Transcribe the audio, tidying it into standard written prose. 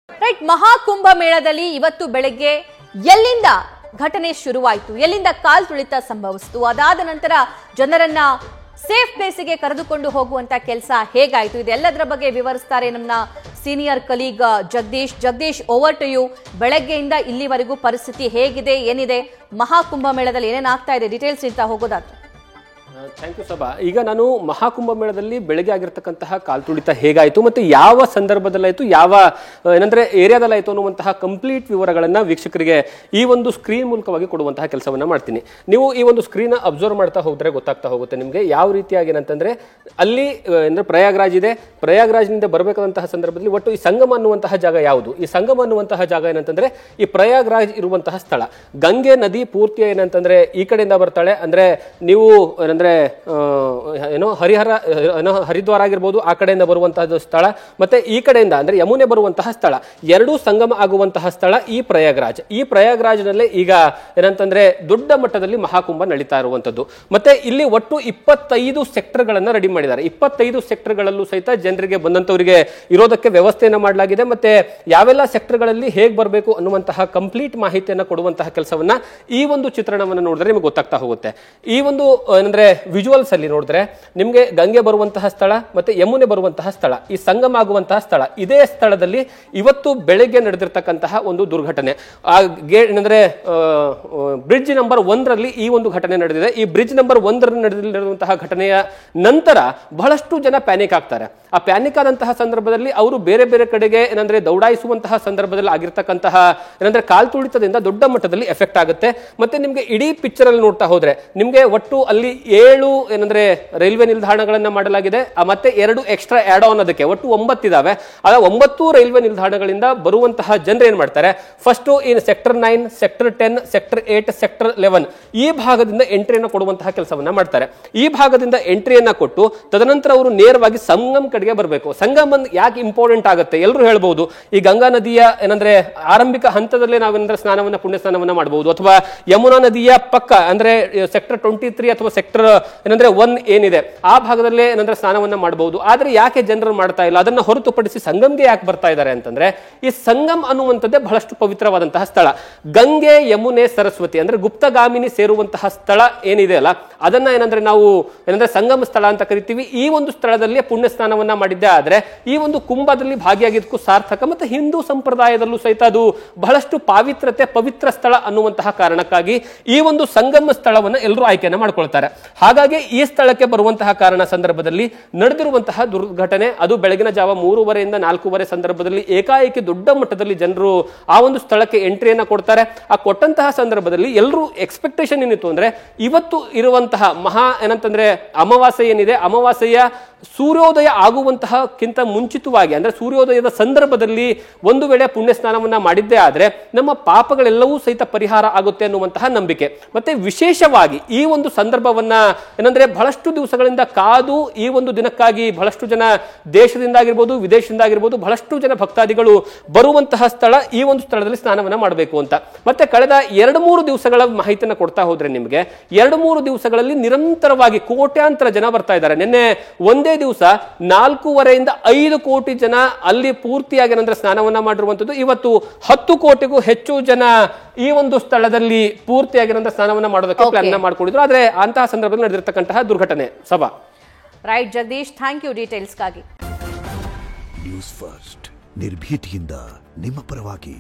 Right, Maha Kumbh ಮೇಳದಲ್ಲಿ ಇವತ್ತು ಬೆಳಗ್ಗೆ ಎಲ್ಲಿಂದ ಘಟನೆ ಶುರುವಾಯಿತು, ಎಲ್ಲಿಂದ ಕಾಲ್ ತುಳಿತ ಸಂಭವಿಸಿತು, ಅದಾದ ನಂತರ ಜನರನ್ನ ಸೇಫ್ ಪ್ಲೇಸಿಗೆ ಕರೆದುಕೊಂಡು ಹೋಗುವಂತ ಕೆಲಸ ಹೇಗಾಯಿತು, ಇದೆಲ್ಲದರ ಬಗ್ಗೆ ವಿವರಿಸ್ತಾರೆ ನಮ್ಮ senior colleague Jagadish. Over to you. ಬೆಳಗ್ಗೆಯಿಂದ ಇಲ್ಲಿವರೆಗೂ ಪರಿಸ್ಥಿತಿ ಹೇಗಿದೆ, ಏನಿದೆ, ಮಹಾಕುಂಭ ಮೇಳದಲ್ಲಿ ಏನೇನಾಗ್ತಾ ಇದೆ, ಡೀಟೇಲ್ಸ್ ಅಂತ ಹೋಗೋದಾದ್ರೆ. ಥ್ಯಾಂಕ್ ಯು ಸಭಾ. ಈಗ ನಾನು ಮಹಾಕುಂಭ ಮೇಳದಲ್ಲಿ ಬೆಳಗ್ಗೆ ಆಗಿರ್ತಕ್ಕಂತಹ ಕಾಲ್ತುಳಿತ ಹೇಗಾಯಿತು ಮತ್ತು ಯಾವ ಸಂದರ್ಭದಲ್ಲಾಯಿತು, ಯಾವ ಏನಂದ್ರೆ ಏರಿಯಾದಲ್ಲಾಯಿತು ಅನ್ನುವಂತಹ ಕಂಪ್ಲೀಟ್ ವಿವರಗಳನ್ನ ವೀಕ್ಷಕರಿಗೆ ಈ ಒಂದು ಸ್ಕ್ರೀನ್ ಮೂಲಕವಾಗಿ ಕೊಡುವಂತಹ ಕೆಲಸವನ್ನ ಮಾಡ್ತೀನಿ. ನೀವು ಈ ಒಂದು ಸ್ಕ್ರೀನ್ ಅಬ್ಸರ್ವ್ ಮಾಡ್ತಾ ಹೋದ್ರೆ ಗೊತ್ತಾಗ್ತಾ ಹೋಗುತ್ತೆ ನಿಮಗೆ ಯಾವ ರೀತಿಯಾಗಿ ಏನಂತಂದ್ರೆ ಅಲ್ಲಿ ಅಂದ್ರೆ ಪ್ರಯಾಗ್ರಾಜ್ ಇದೆ. ಪ್ರಯಾಗ್ರಾಜ್ನಿಂದ ಬರಬೇಕಾದಂತಹ ಸಂದರ್ಭದಲ್ಲಿ ಒಟ್ಟು ಈ ಸಂಗಮ ಅನ್ನುವಂತಹ ಜಾಗ ಯಾವುದು, ಈ ಸಂಗಮ ಅನ್ನುವಂತಹ ಜಾಗ ಏನಂತಂದ್ರೆ ಈ ಪ್ರಯಾಗ್ರಾಜ್ ಇರುವಂತಹ ಸ್ಥಳ. ಗಂಗೆ ನದಿ ಪೂರ್ತಿ ಏನಂತಂದ್ರೆ ಈ ಕಡೆಯಿಂದ ಬರ್ತಾಳೆ, ಅಂದ್ರೆ ನೀವು ಏನಂದ್ರೆ ಏನೋ ಹರಿದ್ವಾರ ಆಗಿರ್ಬೋದು, ಆ ಕಡೆಯಿಂದ ಬರುವಂತಹ ಸ್ಥಳ, ಮತ್ತೆ ಈ ಕಡೆಯಿಂದ ಅಂದ್ರೆ ಯಮುನೆ ಬರುವಂತಹ ಸ್ಥಳ, ಎರಡೂ ಸಂಗಮ ಆಗುವಂತಹ ಸ್ಥಳ ಈ ಪ್ರಯಾಗ್ರಾಜ್. ಈ ಪ್ರಯಾಗ್ರಾಜ್ನಲ್ಲೇ ಈಗ ಏನಂತಂದ್ರೆ ದೊಡ್ಡ ಮಟ್ಟದಲ್ಲಿ ಮಹಾಕುಂಭ ನಡೀತಾ ಇರುವಂತದ್ದು. ಮತ್ತೆ ಇಲ್ಲಿ ಒಟ್ಟು 25 ಸೆಕ್ಟರ್ಗಳನ್ನ ರೆಡಿ ಮಾಡಿದ್ದಾರೆ. 25 ಸೆಕ್ಟರ್ಗಳಲ್ಲೂ ಸಹಿತ ಜನರಿಗೆ ಬಂದಂತವರಿಗೆ ಇರೋದಕ್ಕೆ ವ್ಯವಸ್ಥೆಯನ್ನ ಮಾಡಲಾಗಿದೆ. ಮತ್ತೆ ಯಾವೆಲ್ಲ ಸೆಕ್ಟರ್ಗಳಲ್ಲಿ ಹೇಗೆ ಬರಬೇಕು ಅನ್ನುವಂತಹ ಕಂಪ್ಲೀಟ್ ಮಾಹಿತಿಯನ್ನ ಕೊಡುವಂತಹ ಕೆಲಸವನ್ನ ಈ ಒಂದು ಚಿತ್ರಣವನ್ನು ನೋಡಿದ್ರೆ ನಿಮಗೆ ಗೊತ್ತಾಗ್ತಾ ಹೋಗುತ್ತೆ. ಈ ಒಂದು ಏನಂದ್ರೆ ವಿಜುವಲ್ಸ್ ಅಲ್ಲಿ ನೋಡಿದ್ರೆ ನಿಮಗೆ ಗಂಗೆ ಬರುವಂತಹ ಸ್ಥಳ ಮತ್ತೆ ಯಮುನೆ ಬರುವಂತಹ ಸ್ಥಳ, ಈ ಸಂಗಮ ಆಗುವಂತಹ ಸ್ಥಳ, ಇದೇ ಸ್ಥಳದಲ್ಲಿ ಇವತ್ತು ಬೆಳಗ್ಗೆ ನಡೆದಿರ್ತಕ್ಕಂತಹ ಒಂದು ದುರ್ಘಟನೆ. ಆ ಗೇಟ್ ಏನಂದ್ರೆ ಬ್ರಿಡ್ಜ್ ನಂಬರ್ 1ರಲ್ಲಿ ಈ ಒಂದು ಘಟನೆ ನಡೆದಿದೆ. ಈ ಬ್ರಿಡ್ಜ್ ನಂಬರ್ 1ರಲ್ಲಿ ನಡೆದಿರುವಂತಹ ಘಟನೆಯ ನಂತರ ಬಹಳಷ್ಟು ಜನ ಪ್ಯಾನಿಕ್ ಆಗ್ತಾರೆ. ಆ ಪ್ಯಾನಿಕ್ ಆದಂತಹ ಸಂದರ್ಭದಲ್ಲಿ ಅವರು ಬೇರೆ ಬೇರೆ ಕಡೆಗೆ ಏನಂದ್ರೆ ದೌಡಾಯಿಸುವಂತಹ ಸಂದರ್ಭದಲ್ಲಿ ಆಗಿರ್ತಕ್ಕಂತಹ ಏನಂದ್ರೆ ಕಾಲ್ತುಳಿತದಿಂದ ದೊಡ್ಡ ಮಟ್ಟದಲ್ಲಿ ಎಫೆಕ್ಟ್ ಆಗುತ್ತೆ. ಮತ್ತೆ ನಿಮ್ಗೆ ಇಡೀ ಪಿಕ್ಚರ್ ಅಲ್ಲಿ ನೋಡ್ತಾ ಹೋದ್ರೆ ನಿಮ್ಗೆ ಒಟ್ಟು ಅಲ್ಲಿ 7 ಏನಂದ್ರೆ ರೈಲ್ವೆ ನಿಲ್ದಾಣಗಳನ್ನ ಮಾಡಲಾಗಿದೆ. ಮತ್ತೆ 2 ಎಕ್ಸ್ಟ್ರಾ ಆಡ್ ಆನ್, ಅದಕ್ಕೆ ಒಟ್ಟು 9 ಇದಾವೆ. ಆ 9 ರೈಲ್ವೆ ನಿಲ್ದಾಣಗಳಿಂದ ಬರುವಂತಹ ಜನರು ಏನ್ ಮಾಡ್ತಾರೆ, ಫಸ್ಟ್ ಇನ್ ಸೆಕ್ಟರ್ 9, ಸೆಕ್ಟರ್ 10, ಸೆಕ್ಟರ್ 8, ಸೆಕ್ಟರ್ 11 ಈ ಭಾಗದಿಂದ ಎಂಟ್ರಿಯನ್ನು ಕೊಡುವಂತಹ ಕೆಲಸವನ್ನ ಮಾಡ್ತಾರೆ. ಈ ಭಾಗದಿಂದ ಎಂಟ್ರಿಯನ್ನ ಕೊಟ್ಟು ತದನಂತರ ಅವರು ನೇರವಾಗಿ ಸಂಗಮ್ ಕಡೆಗೆ ಬರಬೇಕು. ಸಂಗಮ್ ಯಾಕೆ ಇಂಪಾರ್ಟೆಂಟ್ ಆಗುತ್ತೆ ಎಲ್ಲರೂ ಹೇಳ್ಬಹುದು. ಈ ಗಂಗಾ ನದಿಯ ಏನಂದ್ರೆ ಆರಂಭಿಕ ಹಂತದಲ್ಲೇ ನಾವೇನಂದ್ರೆ ಸ್ನಾನವನ್ನ ಪುಣ್ಯ ಸ್ನಾನವನ್ನ ಮಾಡಬಹುದು, ಅಥವಾ ಯಮುನಾ ನದಿಯ ಪಕ್ಕ ಅಂದ್ರೆ ಸೆಕ್ಟರ್ 23 ಅಥವಾ ಸೆಕ್ಟರ್ ಏನಂದ್ರೆ 1 ಏನಿದೆ ಆ ಭಾಗದಲ್ಲೇ ಏನಂದ್ರೆ ಸ್ನಾನವನ್ನ ಮಾಡಬಹುದು. ಆದ್ರೆ ಯಾಕೆ ಜನರು ಮಾಡ್ತಾ ಇಲ್ಲ, ಅದನ್ನ ಹೊರತುಪಡಿಸಿ ಸಂಗಮ್ಗೆ ಯಾಕೆ ಬರ್ತಾ ಇದ್ದಾರೆ ಅಂತಂದ್ರೆ ಈ ಸಂಗಮ್ ಅನ್ನುವಂಥದ್ದೇ ಬಹಳಷ್ಟು ಪವಿತ್ರವಾದಂತಹ ಸ್ಥಳ. ಗಂಗೆ, ಯಮುನೆ, ಸರಸ್ವತಿ ಅಂದ್ರೆ ಗುಪ್ತಗಾಮಿನಿ ಸೇರುವಂತಹ ಸ್ಥಳ ಏನಿದೆ ಅಲ್ಲ, ಅದನ್ನ ಏನಂದ್ರೆ ನಾವು ಏನಂದ್ರೆ ಸಂಗಮ ಸ್ಥಳ ಅಂತ ಕರಿತೀವಿ. ಈ ಒಂದು ಸ್ಥಳದಲ್ಲಿ ಪುಣ್ಯ ಸ್ನಾನವನ್ನ ಮಾಡಿದ್ದೆ ಆದ್ರೆ ಈ ಒಂದು ಕುಂಭದಲ್ಲಿ ಭಾಗಿಯಾಗಿದ್ದಕ್ಕೂ ಸಾರ್ಥಕ. ಮತ್ತೆ ಹಿಂದೂ ಸಂಪ್ರದಾಯದಲ್ಲೂ ಸಹಿತ ಅದು ಬಹಳಷ್ಟು ಪವಿತ್ರ ಸ್ಥಳ ಅನ್ನುವಂತಹ ಕಾರಣಕ್ಕಾಗಿ ಈ ಒಂದು ಸಂಗಮ ಸ್ಥಳವನ್ನ ಎಲ್ಲರೂ ಆಯ್ಕೆಯನ್ನ ಮಾಡ್ಕೊಳ್ತಾರೆ. ಹಾಗಾಗಿ ಈ ಸ್ಥಳಕ್ಕೆ ಬರುವಂತಹ ಕಾರಣ ಸಂದರ್ಭದಲ್ಲಿ ನಡೆದಿರುವಂತಹ ದುರ್ಘಟನೆ ಅದು ಬೆಳಗಿನ ಜಾವ 3:30 ಇಂದ 4:30 ಸಂದರ್ಭದಲ್ಲಿ ಏಕಾಏಕಿ ದೊಡ್ಡ ಮಟ್ಟದಲ್ಲಿ ಜನರು ಆ ಒಂದು ಸ್ಥಳಕ್ಕೆ ಎಂಟ್ರಿಯನ್ನ ಕೊಡ್ತಾರೆ. ಆ ಕೊಟ್ಟಂತಹ ಸಂದರ್ಭದಲ್ಲಿ ಎಲ್ಲರೂ ಎಕ್ಸ್ಪೆಕ್ಟೇಷನ್ ಏನಿತ್ತು ಅಂದ್ರೆ ಇವತ್ತು ಇರುವಂತಹ ಏನಂತಂದ್ರೆ ಅಮಾವಾಸ್ಯೆ ಏನಿದೆ, ಅಮಾವಾಸ್ಯೆಯ ಸೂರ್ಯೋದಯ ಆಗುವಂತಹಕ್ಕಿಂತ ಮುಂಚಿತವಾಗಿ ಅಂದ್ರೆ ಸೂರ್ಯೋದಯದ ಸಂದರ್ಭದಲ್ಲಿ ಒಂದು ವೇಳೆ ಪುಣ್ಯ ಸ್ನಾನವನ್ನ ಮಾಡಿದ್ದೇ ಆದ್ರೆ ನಮ್ಮ ಪಾಪಗಳೆಲ್ಲವೂ ಸಹಿತ ಪರಿಹಾರ ಆಗುತ್ತೆ ಅನ್ನುವಂತಹ ನಂಬಿಕೆ. ಮತ್ತೆ ವಿಶೇಷವಾಗಿ ಈ ಒಂದು ಸಂದರ್ಭವನ್ನ ಏನಂದ್ರೆ ಬಹಳಷ್ಟು ದಿವಸಗಳಿಂದ ಕಾದು ಈ ಒಂದು ದಿನಕ್ಕಾಗಿ ಬಹಳಷ್ಟು ಜನ ದೇಶದಿಂದ ಆಗಿರ್ಬೋದು, ವಿದೇಶದಿಂದ ಆಗಿರ್ಬೋದು ಬಹಳಷ್ಟು ಜನ ಭಕ್ತಾದಿಗಳು ಬರುವಂತಹ ಸ್ಥಳ ಈ ಒಂದು ಸ್ಥಳದಲ್ಲಿ ಸ್ನಾನವನ್ನ ಮಾಡಬೇಕು ಅಂತ. ಮತ್ತೆ ಕಳೆದ 2-3 ದಿವಸಗಳ ಮಾಹಿತಿಯನ್ನು ಕೊಡ್ತಾ ಹೋದ್ರೆ ನಿಮಗೆ 2-3 ದಿವಸಗಳಲ್ಲಿ ನಿರಂತರವಾಗಿ ಕೋಟ್ಯಾಂತರ ಜನ ಬರ್ತಾ ಇದ್ದಾರೆ. ನಿನ್ನೆ ಒಂದೇ ದಿವಸ 4.5 ಇಂದ 5 ಕೋಟಿ ಜನ ಅಲ್ಲಿ ಪೂರ್ತಿಯಾಗಿ ಏನಂದ್ರೆ ಸ್ನಾನವನ್ನ ಮಾಡಿರುವಂತದ್ದು. ಇವತ್ತು 10 ಕೋಟಿಗೂ ಹೆಚ್ಚು ಜನ ಈ ಒಂದು ಸ್ಥಳದಲ್ಲಿ ಪೂರ್ತಿಯಾಗಿ ಸ್ನಾನವನ್ನ ಮಾಡೋದಕ್ಕೆ ಪ್ಲಾನ್ ಮಾಡ್ಕೊಂಡಿದ್ರು. ಆದ್ರೆ ಅಂತಹ ಸಂದರ್ಭದಲ್ಲಿ ನಡೆದಿರತಕ್ಕಂತಹ ದುರ್ಘಟನೆ. ಸಭಾ ರೈಟ್ ಜಗದೀಶ್, ಥ್ಯಾಂಕ್ ಯು ಡೀಟೇಲ್ಸ್ಗಾಗಿ. ನ್ಯೂಸ್ ಫಸ್ಟ್ ನಿರ್ಭೀತಿಯಿಂದ ನಿಮ್ಮ ಪರವಾಗಿ.